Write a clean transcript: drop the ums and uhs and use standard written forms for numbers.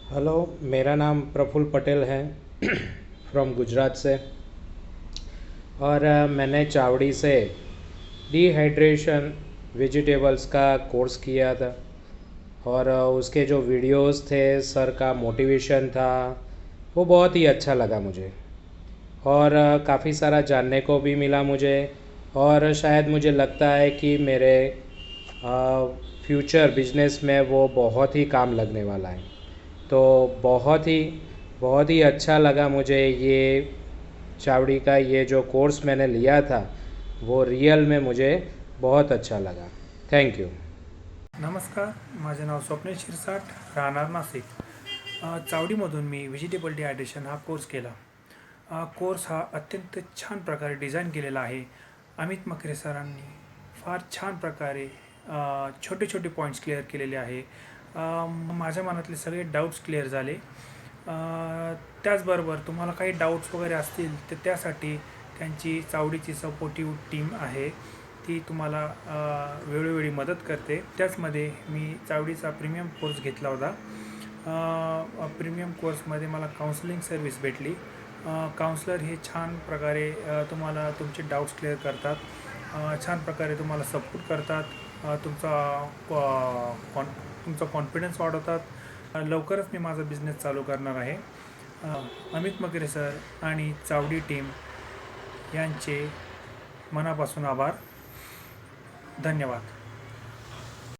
Hello, मेरा नाम प्रफुल्ल पटेल है फ्रॉम गुजरात से। और मैंने चावड़ी से डिहाइड्रेशन वेजिटेबल्स का कोर्स किया था। और उसके जो वीडियोस थे, सर का मोटिवेशन था, वो बहुत ही अच्छा लगा मुझे। और काफ़ी सारा जानने को भी मिला मुझे। और शायद मुझे लगता है कि मेरे फ्यूचर बिजनेस में वो बहुत ही काम लगने वाला है। तो बहुत ही अच्छा लगा मुझे ये चावड़ी का ये जो कोर्स मैंने लिया था, वो रियल में मुझे बहुत अच्छा लगा। Thank you. नमस्कार, माझे नाव स्वप्नील शिरसाट, राहणार नाशिक. चावडीमधून मी व्हेजिटेबल डिहायड्रेशन हा कोर्स केला. कोर्स हा अत्यंत छान प्रकारे डिझाईन केलेला आहे. अमित मकरे सरांनी फार छान प्रकारे छोटे छोटे पॉईंट्स क्लिअर केलेले आहे. माझ्या मनातले सगळे डाऊट्स क्लिअर झाले. त्याचबरोबर तुम्हाला काही डाऊट्स वगैरे असतील तर त्यासाठी त्यांची चावडीची सपोर्टिव्ह टीम आहे, ती तुम्हाला वेळोवेळी मदत करते. त्याचमध्ये मी चावडीचा प्रीमियम कोर्स घेतला होता. प्रीमियम कोर्समध्ये मला काउन्सिलिंग सर्व्हिस भेटली. काउन्सलर हे छान प्रकारे तुम्हाला तुमचे डाऊट्स क्लिअर करतात, छान प्रकारे तुम्हाला सपोर्ट करतात, तुमचा कॉन्फिडन्स वाढवतात. लवकरच मी माझा बिझनेस चालू करणार आहे. अमित मकरे सर आणि चावडी टीम यांचे मनापासून आभार. धन्यवाद.